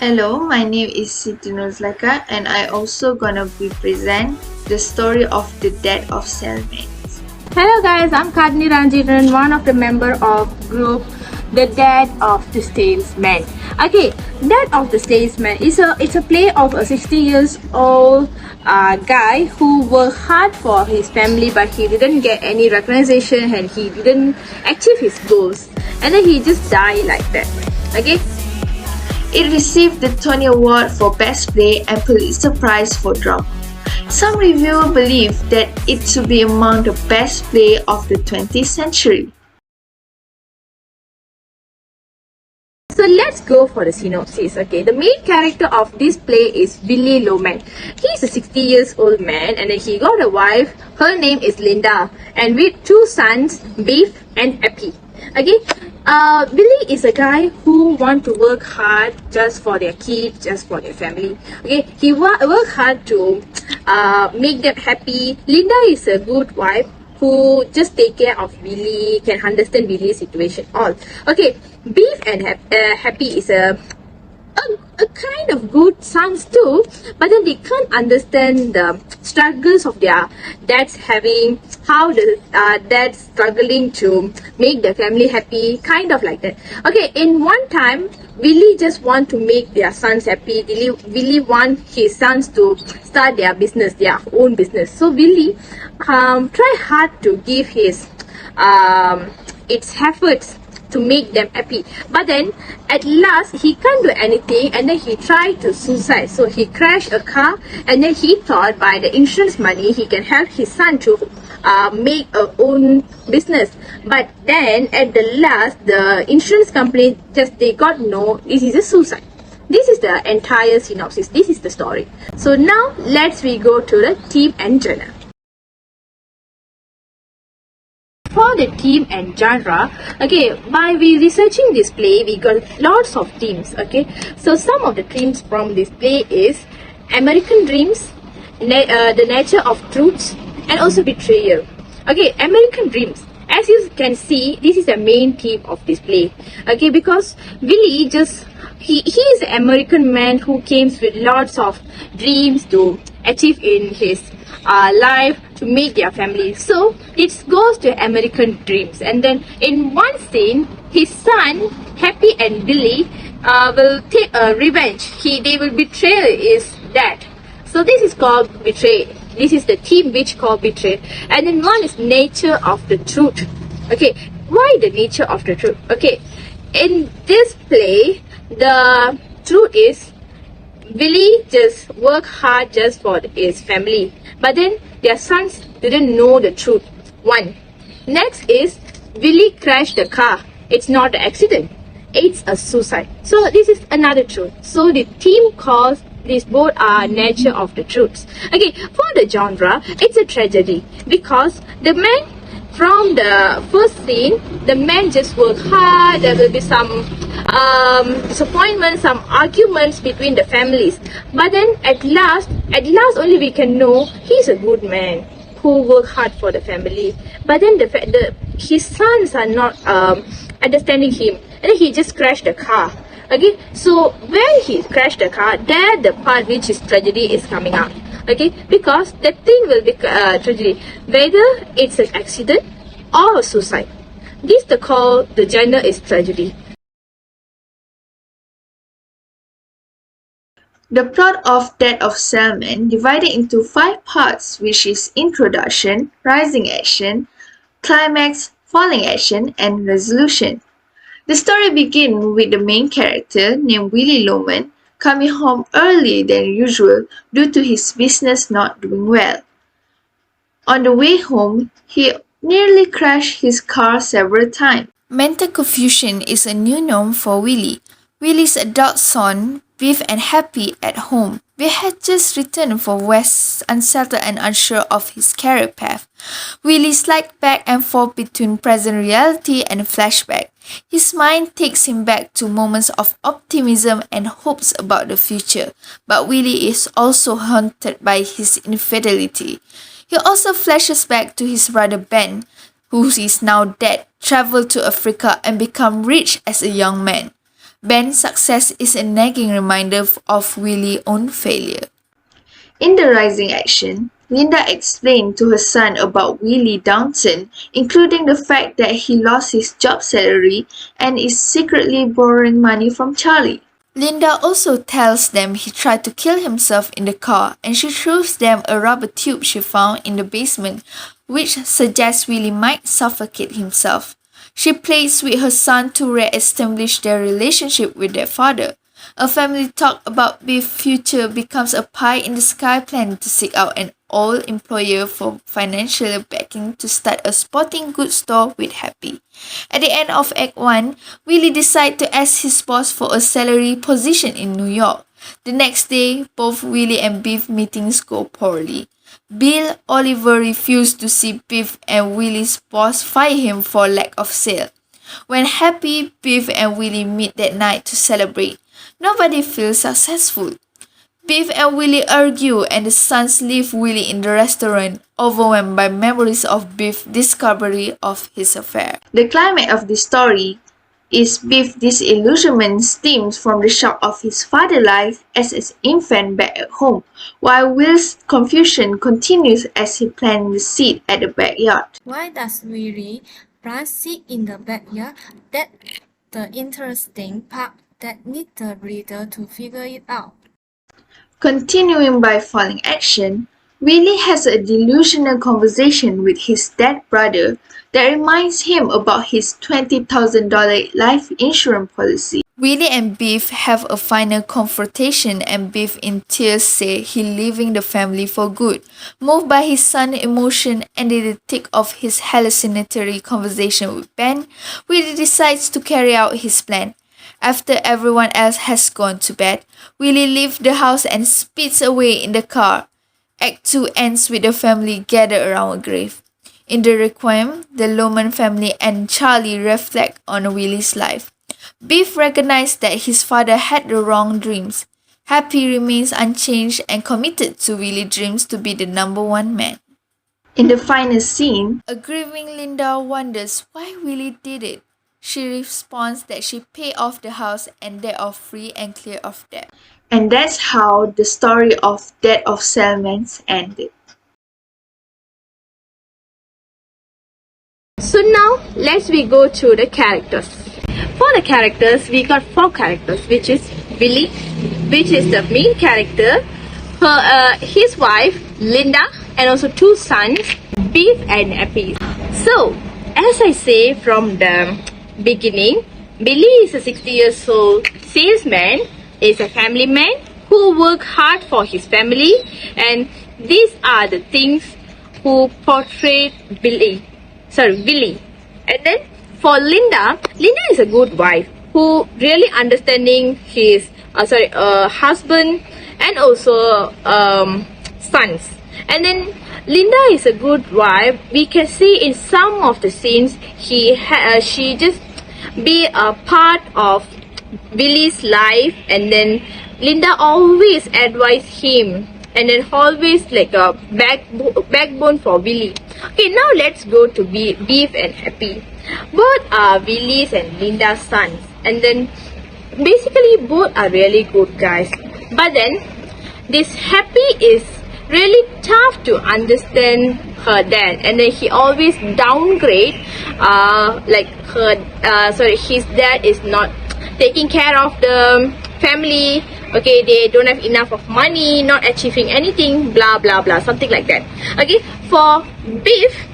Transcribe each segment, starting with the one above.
Hello, my name is Siti Nurlaka and I also gonna be present the story of the death of Salman. Hello guys, I'm Kadni Ranjiran, one of the member of group The Death of the Salesman. Okay, Death of the Salesman is a play of a 60 years old guy who worked hard for his family but he didn't get any recognition and he didn't achieve his goals and then he just died like that. Okay, It received the Tony Award for Best Play and Pulitzer Prize for Drama. Some reviewers believe that it to be among the best play of the 20th century. so let's go for the synopsis. Okay, the main character of this play is Willie Loman. He's a 60 years old man and then he got a wife. Her name is Linda and with two sons, Beef and Happy. Okay, Willie is a guy who want to work hard just for their kids, just for their family. Okay, he work hard to make them happy. Linda is a good wife who just take care of Billy, can understand Billy's situation. All okay. Beef and Happy is a kind of good sons too, but then they can't understand the struggles of their dads having, how the dad's struggling to make the family happy, kind of like that. Okay, in one time, Willie just want to make their sons happy. Willie want his sons to start their business, their own business. So Willie try hard to give his its efforts to make them happy, but then at last he can't do anything and then he tried to suicide. So he crashed a car and then he thought by the insurance money he can help his son to make a own business, but then at the last the insurance company just they got no, this is a suicide. This is the entire synopsis, this is the story. So now let's we go to the theme and genre. For the theme and genre, okay, by we researching this play, we got lots of themes. Okay, so some of the themes from this play is American dreams, the nature of truths, and also betrayal. Okay, American dreams. As you can see, this is the main theme of this play. Okay, because Willie just he is an American man who came with lots of dreams to achieve in his life, to make their family. So it goes to American dreams. And then in one scene, his son Happy and Billy will take a revenge. They will betray his dad. So this is called betray. This is the theme which called betray. And then one is nature of the truth. Okay, why the nature of the truth? Okay, in this play, the truth is Willie just work hard just for his family, but then their sons didn't know the truth. One. Next is Willie crashed the car. It's not an accident. It's a suicide. So this is another truth. So the theme calls these both are nature of the truths. Okay, for the genre, it's a tragedy because the man from the first scene, the man just work hard. There will be some disappointment, some arguments between the families. But then at last only we can know he's a good man who work hard for the family. But then his sons are not understanding him, and then he just crashed the car. Okay, so when he crashed the car, there the part which is tragedy is coming out. Okay, because that thing will be tragedy, whether it's an accident or a suicide. This the call, the genre is tragedy. The plot of Death of Salman divided into 5 parts, which is introduction, rising action, climax, falling action, and resolution. The story begins with the main character named Willie Loman coming home earlier than usual due to his business not doing well. On the way home, he nearly crashed his car several times. Mental confusion is a new norm for Willie. Willie's adult son, Beef and Happy at home. We had just returned from West, unsettled and unsure of his career path. Willie slides back and forth between present reality and flashback. His mind takes him back to moments of optimism and hopes about the future, but Willie is also haunted by his infidelity. He also flashes back to his brother Ben, who is now dead, traveled to Africa and become rich as a young man. Ben's success is a nagging reminder of Willie's own failure. In the rising action, Linda explained to her son about Willie Downton, including the fact that he lost his job salary and is secretly borrowing money from Charlie. Linda also tells them he tried to kill himself in the car, and she shows them a rubber tube she found in the basement, which suggests Willie might suffocate himself. She plays with her son to re-establish their relationship with their father. A family talk about Beef's future becomes a pie-in-the-sky plan to seek out an old employer for financial backing to start a sporting goods store with Happy. At the end of Act 1, Willie decides to ask his boss for a salary position in New York. The next day, both Willie and Beef meetings go poorly. Bill Oliver refused to see Beef and Willie's boss fire him for lack of sale. When Happy, Beef and Willie meet that night to celebrate, nobody feels successful. Beef and Willie argue and the sons leave Willie in the restaurant, overwhelmed by memories of Beef's discovery of his affair. The climax of the story is Beef's disillusionment stems from the shock of his father's life as an infant back at home, while Will's confusion continues as he plants the seed at the backyard. Why does Willie plant seed in the backyard? That's the interesting part that needs the reader to figure it out. Continuing by falling action, Willie has a delusional conversation with his dead brother that reminds him about his $20,000 life insurance policy. Willie and Beef have a final confrontation and Beef in tears says he's leaving the family for good. Moved by his son's emotion and in the thick of his hallucinatory conversation with Ben, Willie decides to carry out his plan. After everyone else has gone to bed, Willie leaves the house and speeds away in the car. Act 2 ends with the family gathered around a grave. In the Requiem, the Loman family and Charlie reflect on Willie's life. Beef recognizes that his father had the wrong dreams. Happy remains unchanged and committed to Willie's dreams to be the number one man. In the final scene, a grieving Linda wonders why Willie did it. She responds that she paid off the house and they are free and clear of debt. And that's how the story of Death of Salmon ended. So now let's go through the characters. For the characters, we got 4 characters, which is Willie, which is the main character, his wife Linda, and also 2 sons, Beef and Happy. So as I say from the beginning, Billy is a 60 years old salesman, is a family man who work hard for his family, and these are the things who portray Willie. And then for Linda is a good wife who really understanding his husband and also sons. And then Linda is a good wife. We can see in some of the scenes she just be a part of Willie's life, and then Linda always advise him, and then always like a backbone for Willie. Okay, now let's go to Beef and Happy. Both are Willie's and Linda's sons, and then basically both are really good guys. But then this Happy is really tough to understand her dad, and then he always downgrade his dad is not taking care of the family. Okay, they don't have enough of money, not achieving anything, blah blah blah, something like that. Okay, for Beef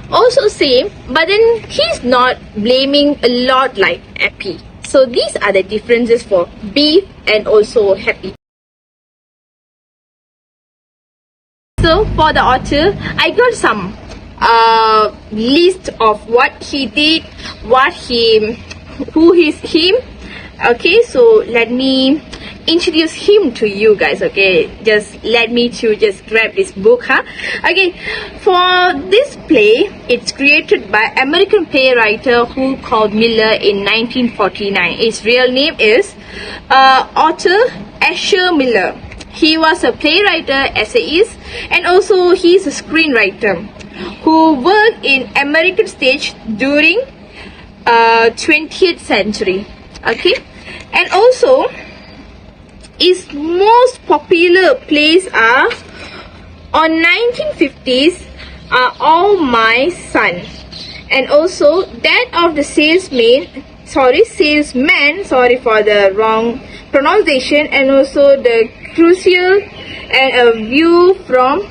also same, but then he's not blaming a lot like Happy. So these are the differences for Beef and also Happy. So for the author, I got some list of what he did, who is him. Okay, so let me introduce him to you guys. Okay, just let me to just grab this book, huh? Okay, for this play, it's created by American playwright who called Miller in 1949. His real name is Arthur Asher Miller. He was a playwright, essayist, and also he's a screenwriter who worked in American stage during 20th century. Okay, And also, its most popular plays are on 1950s are All My Son, and also that of the salesman, sorry for the wrong pronunciation, and also the crucial and a view from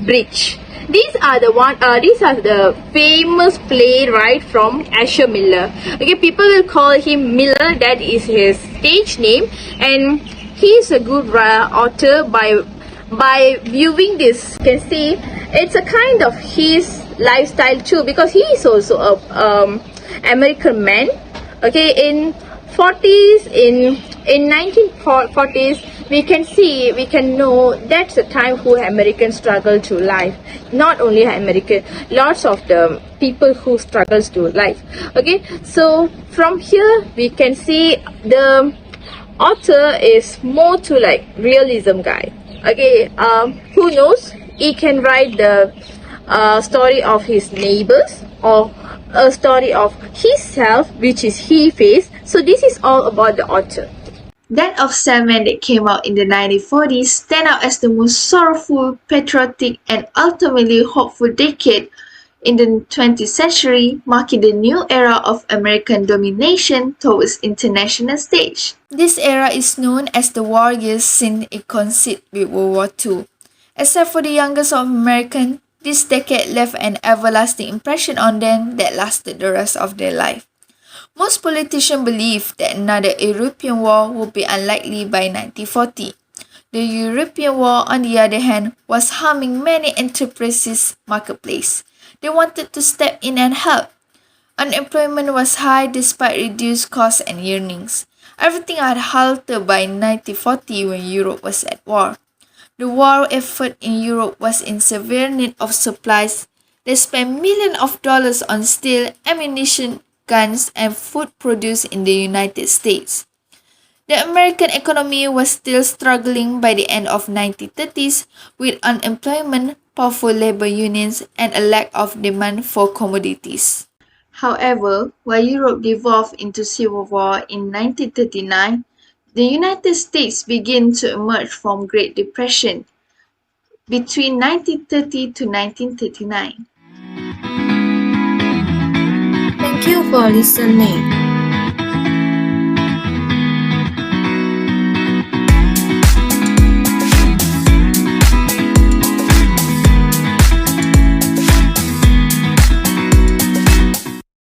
bridge. These are the famous playwright from Asher Miller. Okay, people will call him Miller, that is his stage name, and he is a good author. By viewing this, you can see it's a kind of his lifestyle too, because he is also a American man. Okay, in 40s, in 1940s, we can know that's the time who Americans struggle to life. Not only American, lots of the people who struggles to life. Okay, so from here we can see the author is more to like realism guy. Okay, who knows, he can write the story of his neighbors or a story of himself, which is he faced. So this is all about the author. That of Salmon that came out in the 1940s stand out as the most sorrowful, patriotic, and ultimately hopeful decade in the 20th century, marking the new era of American domination towards international stage. This era is known as the war years since it coincided with World War II. Except for the youngest of Americans, this decade left an everlasting impression on them that lasted the rest of their life. Most politicians believe that another European war would be unlikely by 1940. The European War, on the other hand, was harming many enterprises' marketplace. They wanted to step in and help. Unemployment was high despite reduced costs and earnings. Everything had halted by 1940 when Europe was at war. The war effort in Europe was in severe need of supplies. They spent millions of dollars on steel, ammunition, guns, and food produced in the United States. The American economy was still struggling by the end of 1930s with unemployment, powerful labor unions, and a lack of demand for commodities. However, while Europe devolved into civil war in 1939, the United States began to emerge from Great Depression between 1930 to 1939. Thank you for listening.